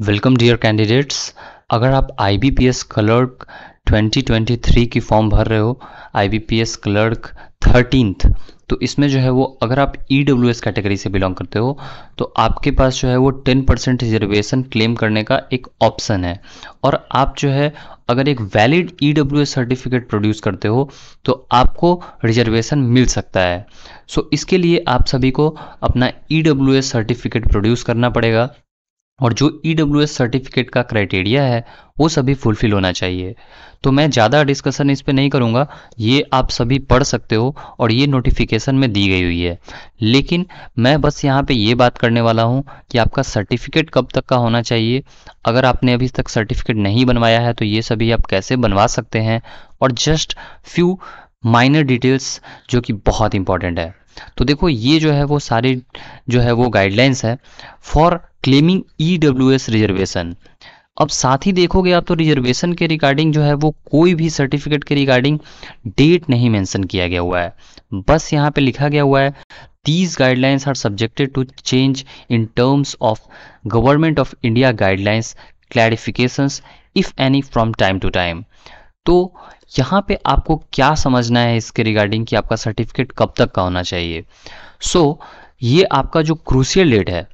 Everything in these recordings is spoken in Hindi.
Welcome dear candidates. अगर आप IBPS क्लर्क 2023 की फॉर्म भर रहे हो, IBPS क्लर्क 13th, तो इसमें जो है वो अगर आप EWS कैटेगरी से बिलोंग करते हो तो आपके पास जो है वो 10% रिजर्वेशन क्लेम करने का एक ऑप्शन है। और आप जो है अगर एक वैलिड EWS सर्टिफिकेट प्रोड्यूस करते हो तो आपको रिजर्वेशन मिल सकता है। सो इसके लिए आप सभी को अपना EWS सर्टिफिकेट प्रोड्यूस करना पड़ेगा और जो EWS सर्टिफिकेट का क्राइटेरिया है वो सभी फुलफिल होना चाहिए। तो मैं ज़्यादा डिस्कशन इस पे नहीं करूँगा, ये आप सभी पढ़ सकते हो और ये नोटिफिकेशन में दी गई हुई है। लेकिन मैं बस यहाँ पे ये बात करने वाला हूँ कि आपका सर्टिफिकेट कब तक का होना चाहिए। अगर आपने अभी तक सर्टिफिकेट नहीं बनवाया है तो ये सभी आप कैसे बनवा सकते हैं, और जस्ट फ्यू माइनर डिटेल्स जो कि बहुत इंपॉर्टेंट है। तो देखो, ये जो है वो सारे जो है वो गाइडलाइंस है फॉर क्लेमिंग EWS रिजर्वेशन। अब साथ ही देखोगे आप तो रिजर्वेशन के रिगार्डिंग जो है वो कोई भी सर्टिफिकेट के रिगार्डिंग डेट नहीं मेंशन किया गया हुआ है। बस यहाँ पे लिखा गया हुआ है these guidelines are subjected to change in terms of government of India guidelines clarifications if any from time to time. तो यहाँ पे आपको क्या समझना है इसके रिगार्डिंग कि आपका सर्टिफिकेट कब तक का होना चाहिए। ये आपका जो क्रूशियल डेट है,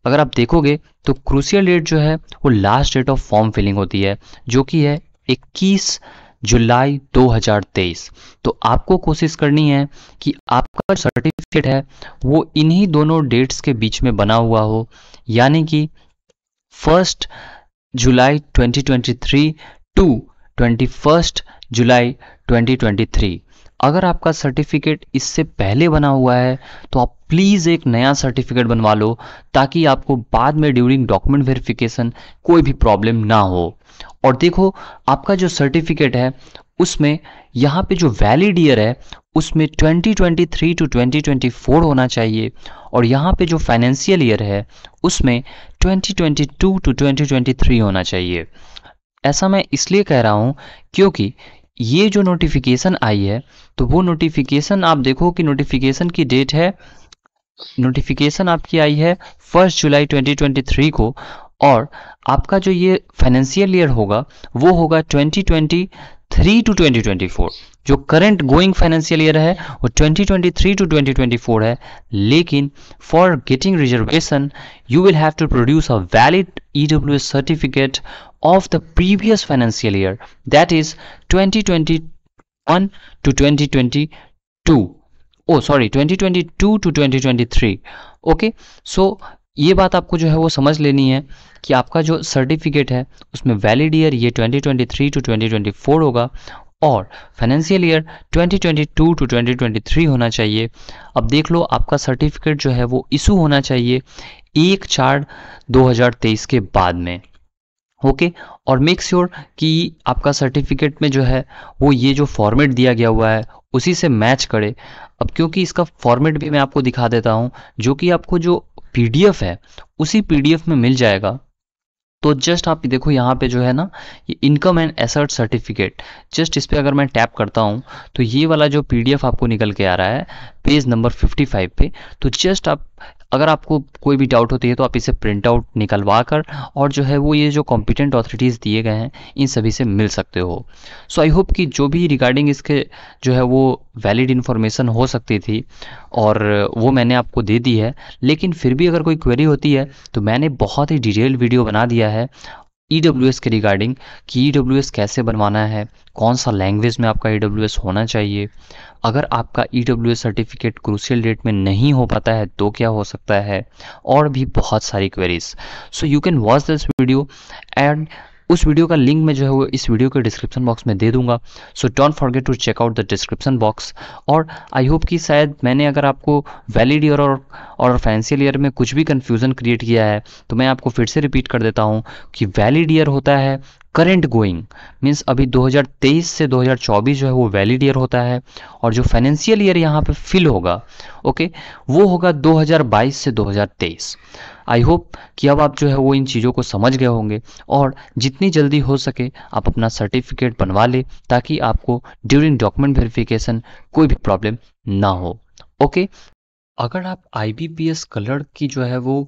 अगर आप देखोगे तो क्रूशियल डेट जो है वो last date of form filling होती है, जो कि है 21 जुलाई 2023। तो आपको कोशिश करनी है कि आपका सर्टिफिकेट है वो इन्हीं दोनों डेट्स के बीच में बना हुआ हो, यानी कि 1 जुलाई 2023 टू 21 जुलाई 2023। अगर आपका सर्टिफिकेट इससे पहले बना हुआ है तो आप प्लीज़ एक नया सर्टिफिकेट बनवा लो, ताकि आपको बाद में ड्यूरिंग डॉक्यूमेंट वेरिफिकेशन कोई भी प्रॉब्लम ना हो। और देखो, आपका जो सर्टिफिकेट है उसमें यहाँ पे जो वैलिड ईयर है उसमें 2023 टू 2024 होना चाहिए, और यहाँ पे जो फाइनेंशियल ईयर है उसमें 2022 टू 2023 होना चाहिए। ऐसा मैं इसलिए कह रहा हूँ क्योंकि ये जो नोटिफिकेशन आई है तो वो नोटिफिकेशन आप देखो कि नोटिफिकेशन की डेट है, नोटिफिकेशन आपकी आई है 1 जुलाई 2023 को, और आपका जो ये फाइनेंशियल ईयर होगा वो होगा 2023 टू 2024। जो करंट गोइंग फाइनेंशियल ईयर है वो 2023 टू 2024 है। लेकिन for getting reservation you will have to produce a valid EWS certificate of the previous financial year, that is 2021 to 2022, oh sorry 2022 to 2023। Okay, सो ये बात आपको जो है वो समझ लेनी है कि आपका जो सर्टिफिकेट है उसमें वैलिड ईयर ये 2023 टू 2024 होगा और फाइनेंशियल ईयर 2022 टू 2023 होना चाहिए। अब देख लो, आपका सर्टिफिकेट जो है वो इशू होना चाहिए 1/4/2023 के बाद में। ओके, और मेक श्योर कि आपका सर्टिफिकेट में जो है वो ये जो फॉर्मेट दिया गया हुआ है उसी से मैच करे। अब क्योंकि इसका फॉर्मेट भी मैं आपको दिखा देता हूँ, जो कि आपको जो PDF है उसी PDF में मिल जाएगा। तो जस्ट आप देखो यहाँ पे जो है ना, ये income and asset certificate, just इस पे अगर मैं टैप करता हूँ तो ये वाला जो PDF आपको निकल के आ रहा है पेज नंबर 55 पे। तो जस्ट आप अगर आपको कोई भी डाउट होती है तो आप इसे प्रिंट आउट निकलवा कर और जो है वो ये जो कॉम्पिटेंट अथॉरिटीज़ दिए गए हैं इन सभी से मिल सकते हो। सो आई होप कि जो भी रिगार्डिंग इसके जो है वो वैलिड इन्फॉर्मेशन हो सकती थी और वो मैंने आपको दे दी है। लेकिन फिर भी अगर कोई क्वेरी होती है तो मैंने बहुत ही डिटेल वीडियो बना दिया है EWS के रिगार्डिंग कि EWS कैसे बनवाना है, कौन सा लैंग्वेज में आपका EWS होना चाहिए, अगर आपका EWS सर्टिफिकेट क्रूशियल डेट में नहीं हो पाता है तो क्या हो सकता है, और भी बहुत सारी queries. So you can watch this video and उस वीडियो का लिंक मैं जो है वो इस वीडियो के डिस्क्रिप्शन बॉक्स में दे दूंगा। So don't forget to check out the description box. और आई होप कि शायद मैंने अगर आपको वैलिड ईयर और फाइनेंशियल ईयर में कुछ भी कन्फ्यूज़न क्रिएट किया है तो मैं आपको फिर से रिपीट कर देता हूँ कि वैलिड ईयर होता है करंट गोइंग, मीन्स अभी 2023 से 2024 जो है वो वैलिड ईयर होता है, और जो फाइनेंशियल ईयर यहाँ पे फिल होगा ओके वो होगा 2022 से 2023। आई होप कि अब आप जो है वो इन चीज़ों को समझ गए होंगे और जितनी जल्दी हो सके आप अपना सर्टिफिकेट बनवा ले ताकि आपको ड्यूरिंग डॉक्यूमेंट वेरिफिकेशन कोई भी प्रॉब्लम ना हो। ओके, अगर आप IBPS क्लर्क की जो है वो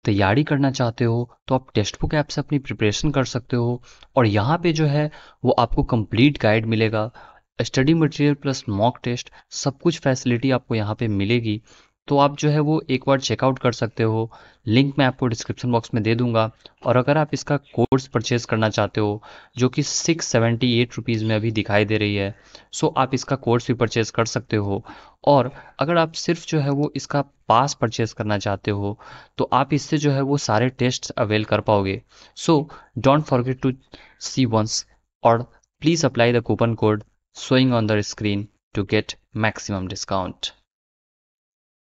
तैयारी करना चाहते हो तो आप टेक्स्ट बुक ऐप से अपनी प्रिपरेशन कर सकते हो। और यहाँ पे जो है वो आपको कंप्लीट गाइड मिलेगा, study material plus mock test, सब कुछ फैसिलिटी आपको यहाँ पे मिलेगी। तो आप जो है वो एक बार चेकआउट कर सकते हो, लिंक मैं आपको डिस्क्रिप्शन बॉक्स में दे दूंगा। और अगर आप इसका कोर्स परचेज करना चाहते हो जो कि 678 रुपीज़ में अभी दिखाई दे रही है, सो आप इसका कोर्स भी परचेज कर सकते हो। और अगर आप सिर्फ जो है वो इसका पास परचेज करना चाहते हो तो आप इससे जो है वो सारे टेस्ट अवेल कर पाओगे। So don't forget to see once, और please apply the coupon code showing on the screen to get maximum discount.